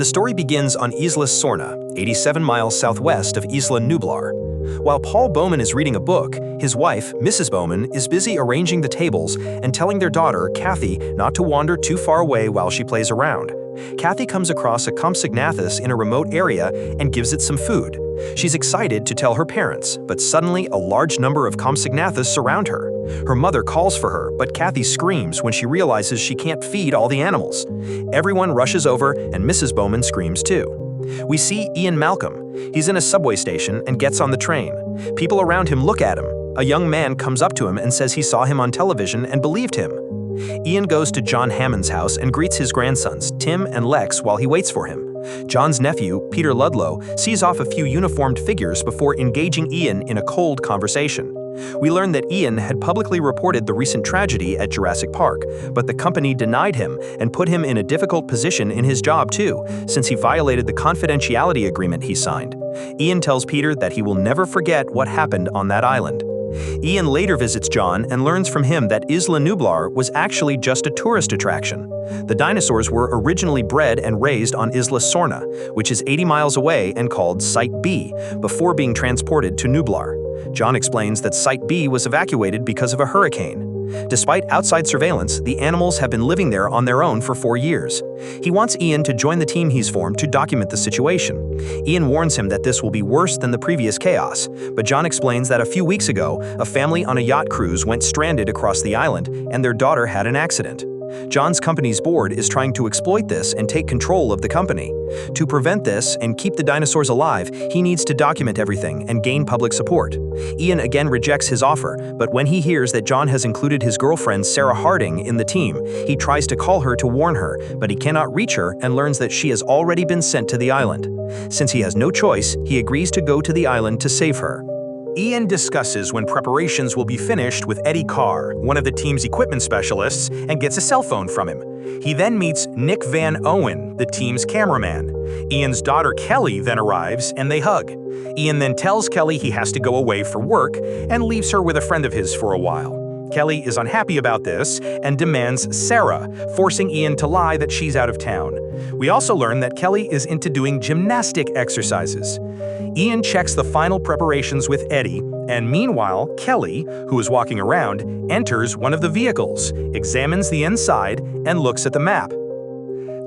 The story begins on Isla Sorna, 87 miles southwest of Isla Nublar. While Paul Bowman is reading a book, his wife, Mrs. Bowman, is busy arranging the tables and telling their daughter, Cathy, not to wander too far away while she plays around. Cathy comes across a Compsognathus in a remote area and gives it some food. She's excited to tell her parents, but suddenly a large number of Compsognathus surround her. Her mother calls for her, but Cathy screams when she realizes she can't feed all the animals. Everyone rushes over and Mrs. Bowman screams too. We see Ian Malcolm. He's in a subway station and gets on the train. People around him look at him. A young man comes up to him and says he saw him on television and believed him. Ian goes to John Hammond's house and greets his grandsons, Tim and Lex, while he waits for him. John's nephew, Peter Ludlow, sees off a few uniformed figures before engaging Ian in a cold conversation. We learn that Ian had publicly reported the recent tragedy at Jurassic Park, but the company denied him and put him in a difficult position in his job too, since he violated the confidentiality agreement he signed. Ian tells Peter that he will never forget what happened on that island. Ian later visits John and learns from him that Isla Nublar was actually just a tourist attraction. The dinosaurs were originally bred and raised on Isla Sorna, which is 80 miles away and called Site B, before being transported to Nublar. John explains that Site B was evacuated because of a hurricane. Despite outside surveillance, the animals have been living there on their own for 4 years. He wants Ian to join the team he's formed to document the situation. Ian warns him that this will be worse than the previous chaos, but John explains that a few weeks ago, a family on a yacht cruise went stranded across the island and their daughter had an accident. John's company's board is trying to exploit this and take control of the company. To prevent this and keep the dinosaurs alive, he needs to document everything and gain public support. Ian again rejects his offer, but when he hears that John has included his girlfriend Sarah Harding in the team, he tries to call her to warn her, but he cannot reach her and learns that she has already been sent to the island. Since he has no choice, he agrees to go to the island to save her. Ian discusses when preparations will be finished with Eddie Carr, one of the team's equipment specialists, and gets a cell phone from him. He then meets Nick Van Owen, the team's cameraman. Ian's daughter Kelly then arrives and they hug. Ian then tells Kelly he has to go away for work and leaves her with a friend of his for a while. Kelly is unhappy about this and demands Sarah, forcing Ian to lie that she's out of town. We also learn that Kelly is into doing gymnastic exercises. Ian checks the final preparations with Eddie, and meanwhile, Kelly, who is walking around, enters one of the vehicles, examines the inside, and looks at the map.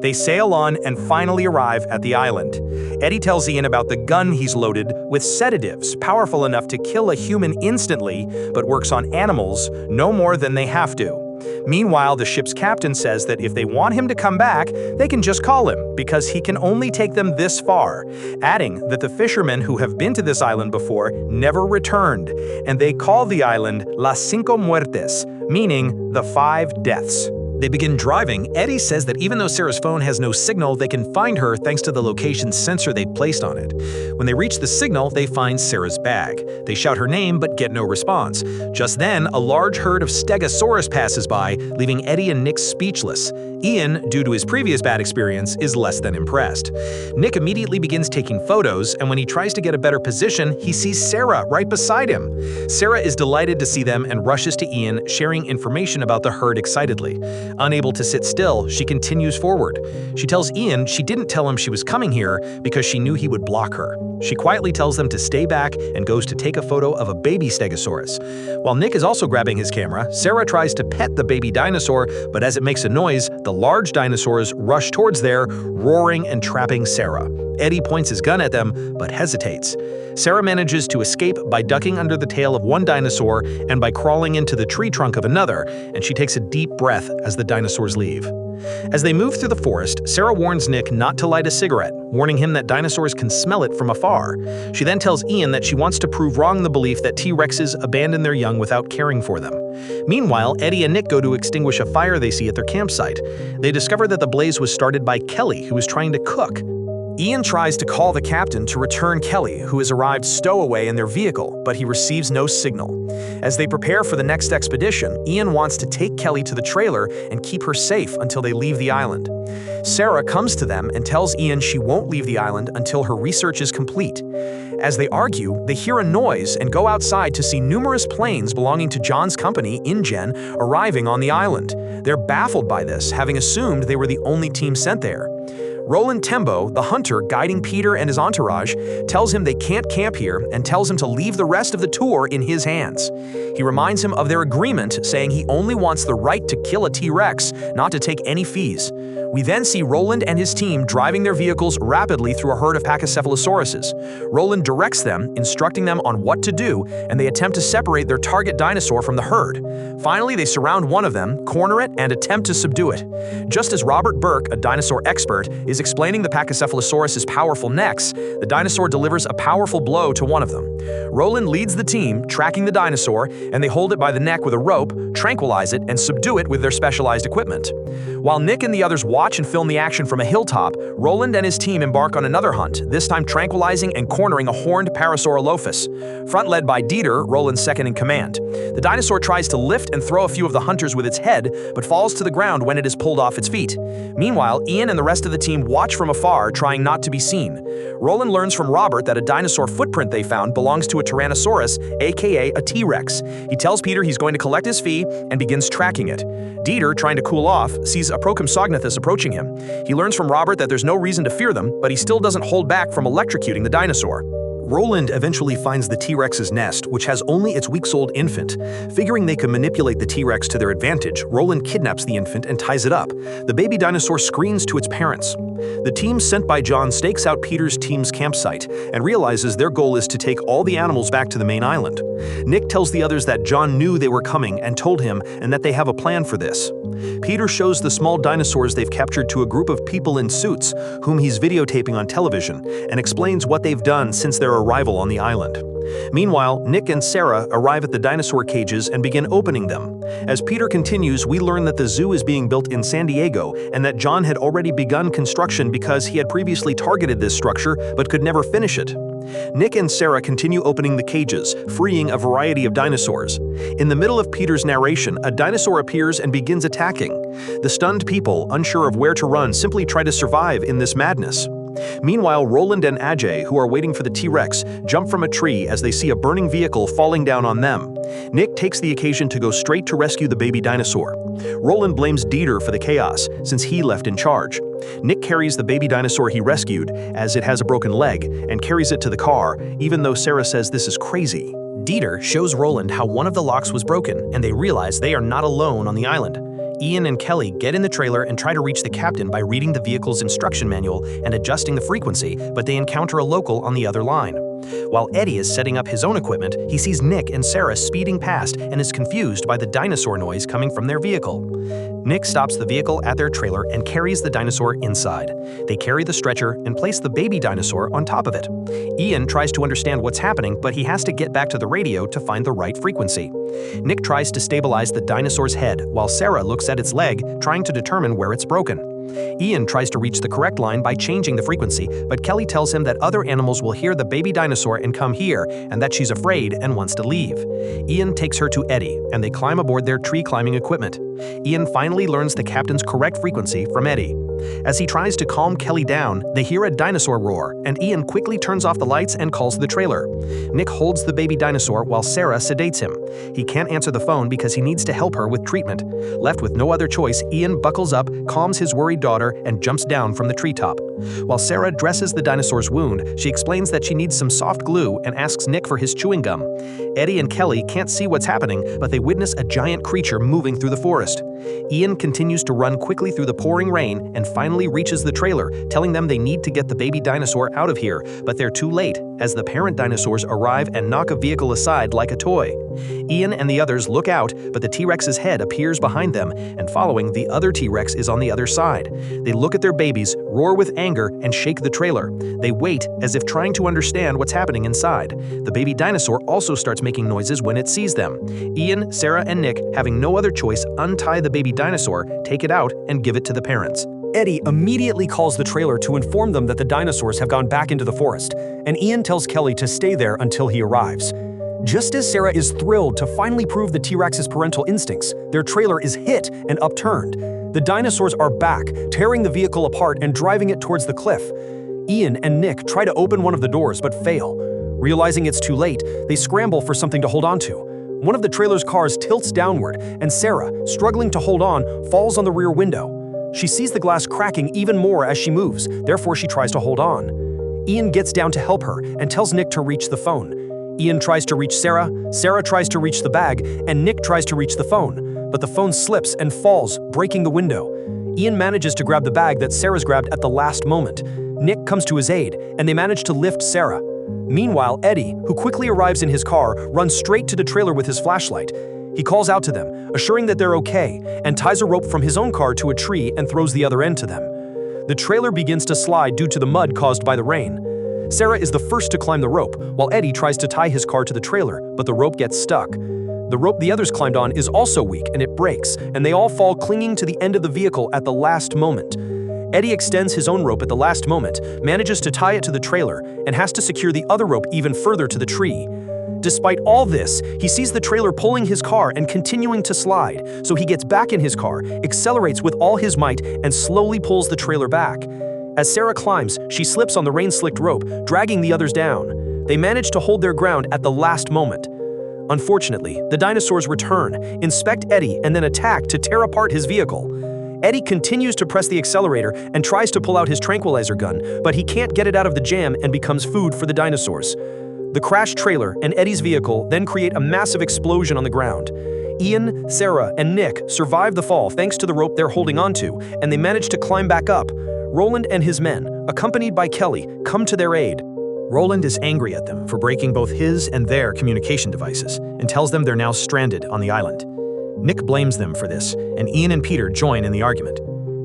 They sail on and finally arrive at the island. Eddie tells Ian about the gun he's loaded with sedatives powerful enough to kill a human instantly, but works on animals no more than they have to. Meanwhile, the ship's captain says that if they want him to come back, they can just call him, because he can only take them this far, adding that the fishermen who have been to this island before never returned, and they call the island Las Cinco Muertes, meaning the 5 deaths. They begin driving. Eddie says that even though Sarah's phone has no signal, they can find her thanks to the location sensor they placed on it. When they reach the signal, they find Sarah's bag. They shout her name but get no response. Just then, a large herd of Stegosaurus passes by, leaving Eddie and Nick speechless. Ian, due to his previous bad experience, is less than impressed. Nick immediately begins taking photos, and when he tries to get a better position, he sees Sarah right beside him. Sarah is delighted to see them and rushes to Ian, sharing information about the herd excitedly. Unable to sit still, she continues forward. She tells Ian she didn't tell him she was coming here because she knew he would block her. She quietly tells them to stay back and goes to take a photo of a baby Stegosaurus. While Nick is also grabbing his camera, Sarah tries to pet the baby dinosaur, but as it makes a noise, the large dinosaurs rush towards there, roaring and trapping Sarah. Eddie points his gun at them, but hesitates. Sarah manages to escape by ducking under the tail of one dinosaur and by crawling into the tree trunk of another, and she takes a deep breath as the dinosaurs leave. As they move through the forest, Sarah warns Nick not to light a cigarette, warning him that dinosaurs can smell it from afar. She then tells Ian that she wants to prove wrong the belief that T-Rexes abandon their young without caring for them. Meanwhile, Eddie and Nick go to extinguish a fire they see at their campsite. They discover that the blaze was started by Kelly, who was trying to cook. Ian tries to call the captain to return Kelly, who has arrived stowaway in their vehicle, but he receives no signal. As they prepare for the next expedition, Ian wants to take Kelly to the trailer and keep her safe until they leave the island. Sarah comes to them and tells Ian she won't leave the island until her research is complete. As they argue, they hear a noise and go outside to see numerous planes belonging to John's company, InGen, arriving on the island. They're baffled by this, having assumed they were the only team sent there. Roland Tembo, the hunter guiding Peter and his entourage, tells him they can't camp here and tells him to leave the rest of the tour in his hands. He reminds him of their agreement, saying he only wants the right to kill a T-Rex, not to take any fees. We then see Roland and his team driving their vehicles rapidly through a herd of Pachycephalosauruses. Roland directs them, instructing them on what to do, and they attempt to separate their target dinosaur from the herd. Finally, they surround one of them, corner it, and attempt to subdue it. Just as Robert Burke, a dinosaur expert, is explaining the Pachycephalosaurus's powerful necks, the dinosaur delivers a powerful blow to one of them. Roland leads the team, tracking the dinosaur, and they hold it by the neck with a rope, tranquilize it, and subdue it with their specialized equipment. While Nick and the others watch and film the action from a hilltop, Roland and his team embark on another hunt, this time tranquilizing and cornering a horned Parasaurolophus. Front-led by Dieter, Roland's second in command. The dinosaur tries to lift and throw a few of the hunters with its head, but falls to the ground when it is pulled off its feet. Meanwhile, Ian and the rest of the team watch from afar, trying not to be seen. Roland learns from Robert that a dinosaur footprint they found belongs to a Tyrannosaurus, aka a T-Rex. He tells Peter he's going to collect his fee and begins tracking it. Dieter, trying to cool off, sees a Procompsognathus approaching him. He learns from Robert that there's no reason to fear them, but he still doesn't hold back from electrocuting the dinosaur. Roland eventually finds the T-Rex's nest, which has only its weeks-old infant. Figuring they can manipulate the T-Rex to their advantage, Roland kidnaps the infant and ties it up. The baby dinosaur screams to its parents. The team sent by John stakes out Peter's team's campsite and realizes their goal is to take all the animals back to the main island. Nick tells the others that John knew they were coming and told him and that they have a plan for this. Peter shows the small dinosaurs they've captured to a group of people in suits, whom he's videotaping on television, and explains what they've done since their arrival on the island. Meanwhile, Nick and Sarah arrive at the dinosaur cages and begin opening them. As Peter continues, we learn that the zoo is being built in San Diego and that John had already begun construction because he had previously targeted this structure but could never finish it. Nick and Sarah continue opening the cages, freeing a variety of dinosaurs. In the middle of Peter's narration, a dinosaur appears and begins attacking. The stunned people, unsure of where to run, simply try to survive in this madness. Meanwhile, Roland and Ajay, who are waiting for the T-Rex, jump from a tree as they see a burning vehicle falling down on them. Nick takes the occasion to go straight to rescue the baby dinosaur. Roland blames Dieter for the chaos, since he left in charge. Nick carries the baby dinosaur he rescued, as it has a broken leg, and carries it to the car, even though Sarah says this is crazy. Dieter shows Roland how one of the locks was broken, and they realize they are not alone on the island. Ian and Kelly get in the trailer and try to reach the captain by reading the vehicle's instruction manual and adjusting the frequency, but they encounter a local on the other line. While Eddie is setting up his own equipment, he sees Nick and Sarah speeding past and is confused by the dinosaur noise coming from their vehicle. Nick stops the vehicle at their trailer and carries the dinosaur inside. They carry the stretcher and place the baby dinosaur on top of it. Ian tries to understand what's happening, but he has to get back to the radio to find the right frequency. Nick tries to stabilize the dinosaur's head, while Sarah looks at its leg, trying to determine where it's broken. Ian tries to reach the correct line by changing the frequency, but Kelly tells him that other animals will hear the baby dinosaur and come here, and that she's afraid and wants to leave. Ian takes her to Eddie, and they climb aboard their tree-climbing equipment. Ian finally learns the captain's correct frequency from Eddie. As he tries to calm Kelly down, they hear a dinosaur roar, and Ian quickly turns off the lights and calls the trailer. Nick holds the baby dinosaur while Sarah sedates him. He can't answer the phone because he needs to help her with treatment. Left with no other choice, Ian buckles up, calms his worried daughter, and jumps down from the treetop. While Sarah dresses the dinosaur's wound, she explains that she needs some soft glue and asks Nick for his chewing gum. Eddie and Kelly can't see what's happening, but they witness a giant creature moving through the forest. Ian continues to run quickly through the pouring rain and finally reaches the trailer, telling them they need to get the baby dinosaur out of here, but they're too late, as the parent dinosaurs arrive and knock a vehicle aside like a toy. Ian and the others look out, but the T-Rex's head appears behind them, and following, the other T-Rex is on the other side. They look at their babies, roar with anger, and shake the trailer. They wait, as if trying to understand what's happening inside. The baby dinosaur also starts making noises when it sees them. Ian, Sarah, and Nick, having no other choice, untie the baby dinosaur, take it out, and give it to the parents. Eddie immediately calls the trailer to inform them that the dinosaurs have gone back into the forest, and Ian tells Kelly to stay there until he arrives. Just as Sarah is thrilled to finally prove the T-Rex's parental instincts, their trailer is hit and upturned. The dinosaurs are back, tearing the vehicle apart and driving it towards the cliff. Ian and Nick try to open one of the doors but fail. Realizing it's too late, they scramble for something to hold on to. One of the trailer's cars tilts downward, and Sarah, struggling to hold on, falls on the rear window. She sees the glass cracking even more as she moves, therefore she tries to hold on. Ian gets down to help her and tells Nick to reach the phone. Ian tries to reach Sarah, Sarah tries to reach the bag, and Nick tries to reach the phone, but the phone slips and falls, breaking the window. Ian manages to grab the bag that Sarah's grabbed at the last moment. Nick comes to his aid, and they manage to lift Sarah. Meanwhile, Eddie, who quickly arrives in his car, runs straight to the trailer with his flashlight. He calls out to them, assuring that they're okay, and ties a rope from his own car to a tree and throws the other end to them. The trailer begins to slide due to the mud caused by the rain. Sarah is the first to climb the rope, while Eddie tries to tie his car to the trailer, but the rope gets stuck. The rope the others climbed on is also weak and it breaks, and they all fall clinging to the end of the vehicle at the last moment. Eddie extends his own rope at the last moment, manages to tie it to the trailer, and has to secure the other rope even further to the tree. Despite all this, he sees the trailer pulling his car and continuing to slide, so he gets back in his car, accelerates with all his might, and slowly pulls the trailer back. As Sarah climbs, she slips on the rain-slicked rope, dragging the others down. They manage to hold their ground at the last moment. Unfortunately, the dinosaurs return, inspect Eddie, and then attack to tear apart his vehicle. Eddie continues to press the accelerator and tries to pull out his tranquilizer gun, but he can't get it out of the jam and becomes food for the dinosaurs. The crashed trailer and Eddie's vehicle then create a massive explosion on the ground. Ian, Sarah, and Nick survive the fall thanks to the rope they're holding onto, and they manage to climb back up. Roland and his men, accompanied by Kelly, come to their aid. Roland is angry at them for breaking both his and their communication devices and tells them they're now stranded on the island. Nick blames them for this, and Ian and Peter join in the argument.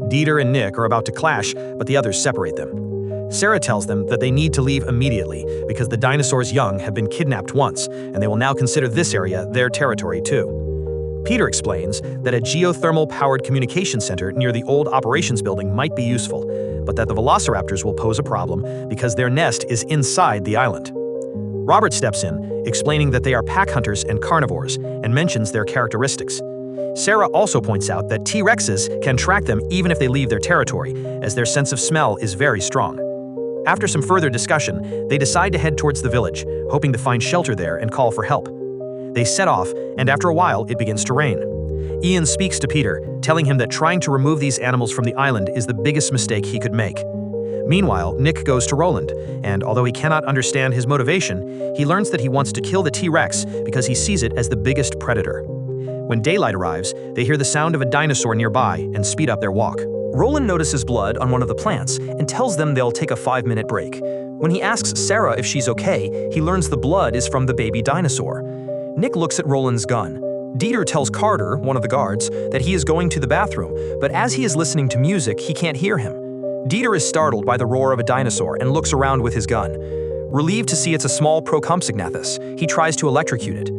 Dieter and Nick are about to clash, but the others separate them. Sarah tells them that they need to leave immediately because the dinosaurs' young have been kidnapped once, and they will now consider this area their territory too. Peter explains that a geothermal-powered communication center near the old operations building might be useful, but that the velociraptors will pose a problem because their nest is inside the island. Robert steps in, explaining that they are pack hunters and carnivores, and mentions their characteristics. Sarah also points out that T-Rexes can track them even if they leave their territory, as their sense of smell is very strong. After some further discussion, they decide to head towards the village, hoping to find shelter there and call for help. They set off, and after a while, it begins to rain. Ian speaks to Peter, telling him that trying to remove these animals from the island is the biggest mistake he could make. Meanwhile, Nick goes to Roland, and although he cannot understand his motivation, he learns that he wants to kill the T-Rex because he sees it as the biggest predator. When daylight arrives, they hear the sound of a dinosaur nearby and speed up their walk. Roland notices blood on one of the plants and tells them they'll take a 5-minute break. When he asks Sarah if she's okay, he learns the blood is from the baby dinosaur. Nick looks at Roland's gun. Dieter tells Carter, one of the guards, that he is going to the bathroom, but as he is listening to music, he can't hear him. Dieter is startled by the roar of a dinosaur and looks around with his gun. Relieved to see it's a small Procompsognathus, he tries to electrocute it.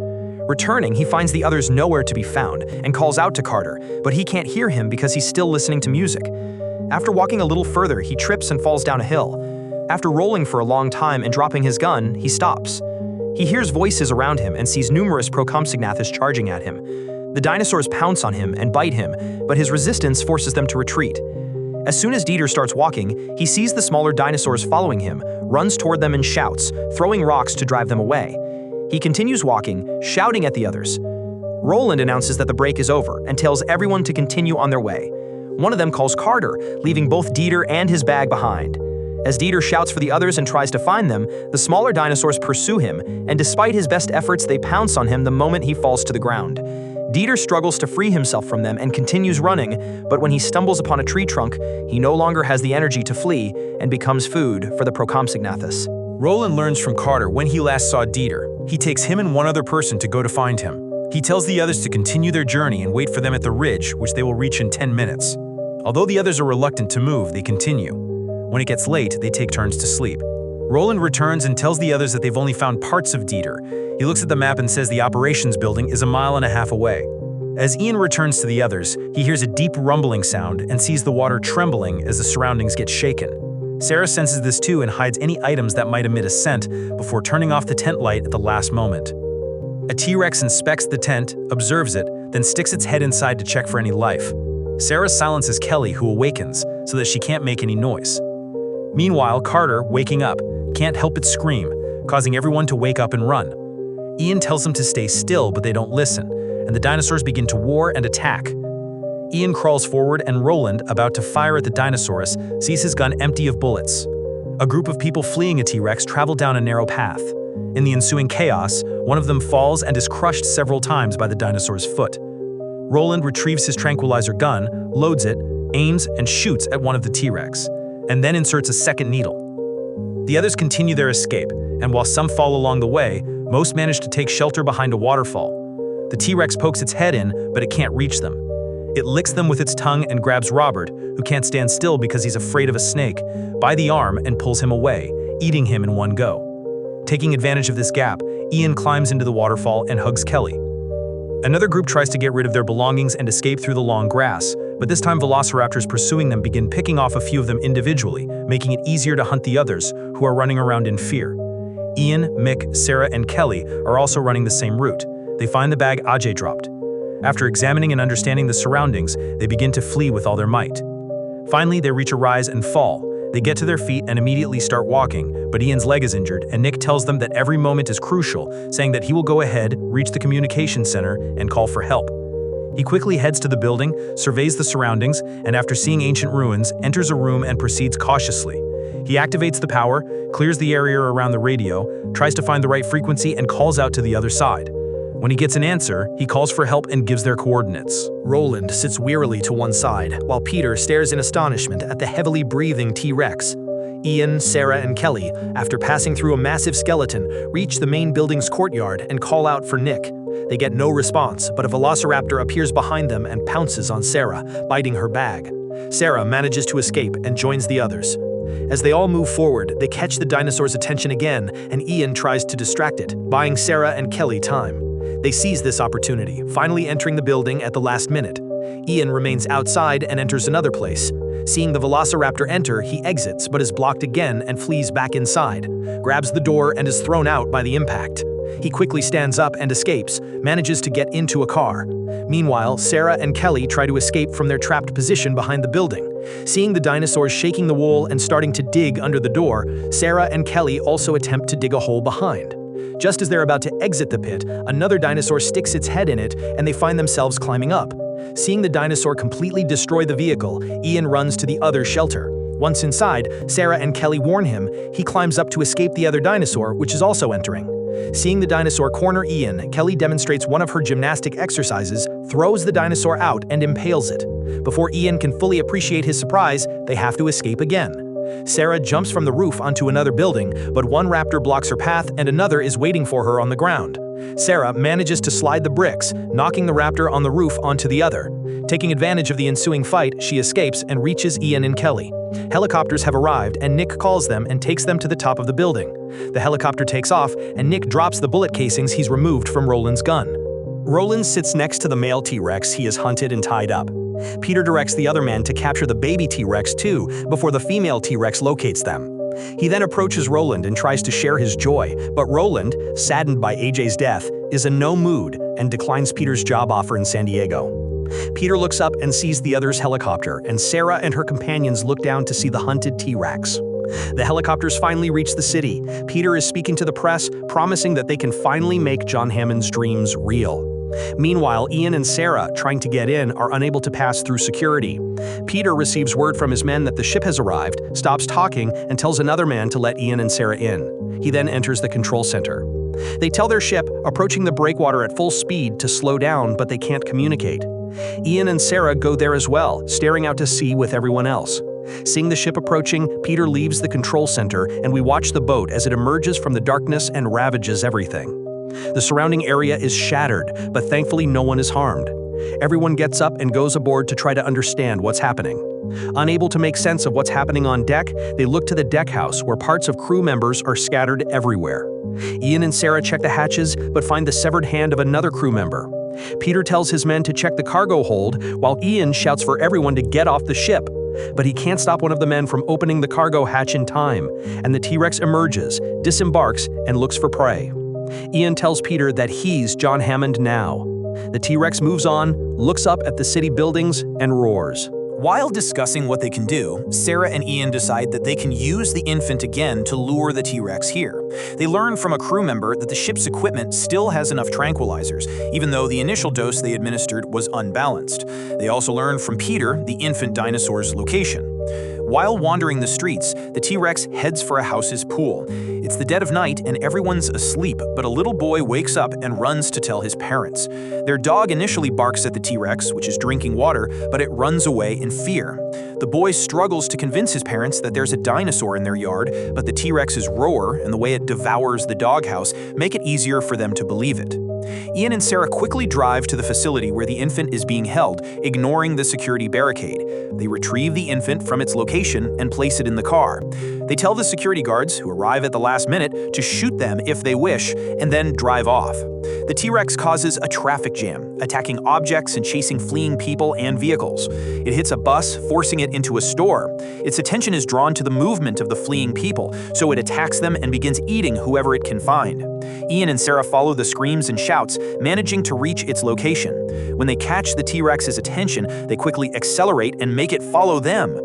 Returning, he finds the others nowhere to be found and calls out to Carter, but he can't hear him because he's still listening to music. After walking a little further, he trips and falls down a hill. After rolling for a long time and dropping his gun, he stops. He hears voices around him and sees numerous Procompsognathus charging at him. The dinosaurs pounce on him and bite him, but his resistance forces them to retreat. As soon as Dieter starts walking, he sees the smaller dinosaurs following him, runs toward them and shouts, throwing rocks to drive them away. He continues walking, shouting at the others. Roland announces that the break is over and tells everyone to continue on their way. One of them calls Carter, leaving both Dieter and his bag behind. As Dieter shouts for the others and tries to find them, the smaller dinosaurs pursue him, and despite his best efforts, they pounce on him the moment he falls to the ground. Dieter struggles to free himself from them and continues running, but when he stumbles upon a tree trunk, he no longer has the energy to flee and becomes food for the Procompsognathus. Roland learns from Carter when he last saw Dieter. He takes him and one other person to go to find him. He tells the others to continue their journey and wait for them at the ridge, which they will reach in 10 minutes. Although the others are reluctant to move, they continue. When it gets late, they take turns to sleep. Roland returns and tells the others that they've only found parts of Dieter. He looks at the map and says the operations building is 1.5 miles away. As Ian returns to the others, he hears a deep rumbling sound and sees the water trembling as the surroundings get shaken. Sarah senses this too and hides any items that might emit a scent before turning off the tent light at the last moment. A T-Rex inspects the tent, observes it, then sticks its head inside to check for any life. Sarah silences Kelly, who awakens, so that she can't make any noise. Meanwhile, Carter, waking up, can't help but scream, causing everyone to wake up and run. Ian tells them to stay still, but they don't listen, and the dinosaurs begin to war and attack. Ian crawls forward and Roland, about to fire at the dinosaurus, sees his gun empty of bullets. A group of people fleeing a T-Rex travel down a narrow path. In the ensuing chaos, one of them falls and is crushed several times by the dinosaur's foot. Roland retrieves his tranquilizer gun, loads it, aims, and shoots at one of the T-Rex, and then inserts a second needle. The others continue their escape, and while some fall along the way, most manage to take shelter behind a waterfall. The T-Rex pokes its head in, but it can't reach them. It licks them with its tongue and grabs Robert, who can't stand still because he's afraid of a snake, by the arm and pulls him away, eating him in one go. Taking advantage of this gap, Ian climbs into the waterfall and hugs Kelly. Another group tries to get rid of their belongings and escape through the long grass, but this time velociraptors pursuing them begin picking off a few of them individually, making it easier to hunt the others, who are running around in fear. Ian, Mick, Sarah, and Kelly are also running the same route. They find the bag Ajay dropped. After examining and understanding the surroundings, they begin to flee with all their might. Finally, they reach a rise and fall. They get to their feet and immediately start walking, but Ian's leg is injured, and Nick tells them that every moment is crucial, saying that he will go ahead, reach the communication center, and call for help. He quickly heads to the building, surveys the surroundings, and after seeing ancient ruins, enters a room and proceeds cautiously. He activates the power, clears the area around the radio, tries to find the right frequency, and calls out to the other side. When he gets an answer, he calls for help and gives their coordinates. Roland sits wearily to one side, while Peter stares in astonishment at the heavily breathing T-Rex. Ian, Sarah, and Kelly, after passing through a massive skeleton, reach the main building's courtyard and call out for Nick. They get no response, but a velociraptor appears behind them and pounces on Sarah, biting her bag. Sarah manages to escape and joins the others. As they all move forward, they catch the dinosaur's attention again, and Ian tries to distract it, buying Sarah and Kelly time. They seize this opportunity, finally entering the building at the last minute. Ian remains outside and enters another place. Seeing the velociraptor enter, he exits but is blocked again and flees back inside, grabs the door and is thrown out by the impact. He quickly stands up and escapes, manages to get into a car. Meanwhile, Sarah and Kelly try to escape from their trapped position behind the building. Seeing the dinosaurs shaking the wall and starting to dig under the door, Sarah and Kelly also attempt to dig a hole behind. Just as they're about to exit the pit, another dinosaur sticks its head in it, and they find themselves climbing up. Seeing the dinosaur completely destroy the vehicle, Ian runs to the other shelter. Once inside, Sarah and Kelly warn him. He climbs up to escape the other dinosaur, which is also entering. Seeing the dinosaur corner Ian, Kelly demonstrates one of her gymnastic exercises, throws the dinosaur out, and impales it. Before Ian can fully appreciate his surprise, they have to escape again. Sarah jumps from the roof onto another building, but one raptor blocks her path and another is waiting for her on the ground. Sarah manages to slide the bricks, knocking the raptor on the roof onto the other. Taking advantage of the ensuing fight, she escapes and reaches Ian and Kelly. Helicopters have arrived and Nick calls them and takes them to the top of the building. The helicopter takes off and Nick drops the bullet casings he's removed from Roland's gun. Roland sits next to the male T-Rex he has hunted and tied up. Peter directs the other man to capture the baby T-Rex too, before the female T-Rex locates them. He then approaches Roland and tries to share his joy, but Roland, saddened by Ajay's death, is in no mood and declines Peter's job offer in San Diego. Peter looks up and sees the other's helicopter, and Sarah and her companions look down to see the hunted T-Rex. The helicopters finally reach the city. Peter is speaking to the press, promising that they can finally make John Hammond's dreams real. Meanwhile, Ian and Sarah, trying to get in, are unable to pass through security. Peter receives word from his men that the ship has arrived, stops talking, and tells another man to let Ian and Sarah in. He then enters the control center. They tell their ship, approaching the breakwater at full speed, to slow down, but they can't communicate. Ian and Sarah go there as well, staring out to sea with everyone else. Seeing the ship approaching, Peter leaves the control center, and we watch the boat as it emerges from the darkness and ravages everything. The surrounding area is shattered, but thankfully no one is harmed. Everyone gets up and goes aboard to try to understand what's happening. Unable to make sense of what's happening on deck, they look to the deck house where parts of crew members are scattered everywhere. Ian and Sarah check the hatches, but find the severed hand of another crew member. Peter tells his men to check the cargo hold, while Ian shouts for everyone to get off the ship. But he can't stop one of the men from opening the cargo hatch in time, and the T-Rex emerges, disembarks, and looks for prey. Ian tells Peter that he's John Hammond now. The T-Rex moves on, looks up at the city buildings, and roars. While discussing what they can do, Sarah and Ian decide that they can use the infant again to lure the T-Rex here. They learn from a crew member that the ship's equipment still has enough tranquilizers, even though the initial dose they administered was unbalanced. They also learn from Peter the infant dinosaur's location. While wandering the streets, the T-Rex heads for a house's pool. It's the dead of night and everyone's asleep, but a little boy wakes up and runs to tell his parents. Their dog initially barks at the T-Rex, which is drinking water, but it runs away in fear. The boy struggles to convince his parents that there's a dinosaur in their yard, but the T-Rex's roar and the way it devours the doghouse make it easier for them to believe it. Ian and Sarah quickly drive to the facility where the infant is being held, ignoring the security barricade. They retrieve the infant from its location and place it in the car. They tell the security guards, who arrive at the last minute, to shoot them if they wish, and then drive off. The T-Rex causes a traffic jam, attacking objects and chasing fleeing people and vehicles. It hits a bus, forcing it into a store. Its attention is drawn to the movement of the fleeing people, so it attacks them and begins eating whoever it can find. Ian and Sarah follow the screams and shouts, managing to reach its location. When they catch the T-Rex's attention, they quickly accelerate and make it follow them.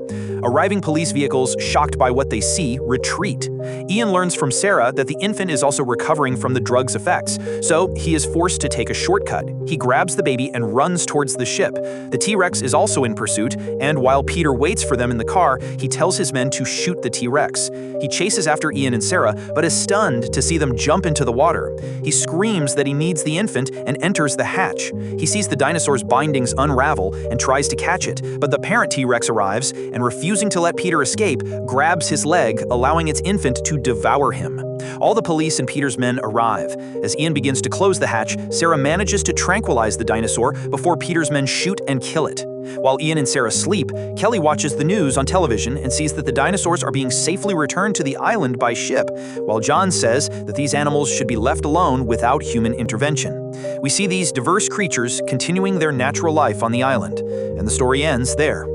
Arriving police vehicles, shocked by what they see, retreat. Ian learns from Sarah that the infant is also recovering from the drug's effects, so he is forced to take a shortcut. He grabs the baby and runs towards the ship. The T-Rex is also in pursuit, and while Peter waits for them in the car, he tells his men to shoot the T-Rex. He chases after Ian and Sarah, but is stunned to see them jump into the water. He screams that he needs the infant and enters the hatch. He sees the dinosaur's bindings unravel and tries to catch it, but the parent T-Rex arrives and, refusing to let Peter escape, grabs his leg, allowing its infant to devour him. All the police and Peter's men arrive. As Ian begins to close the hatch, Sarah manages to tranquilize the dinosaur before Peter's men shoot and kill it. While Ian and Sarah sleep, Kelly watches the news on television and sees that the dinosaurs are being safely returned to the island by ship, while John says that these animals should be left alone without human intervention. We see these diverse creatures continuing their natural life on the island, and the story ends there.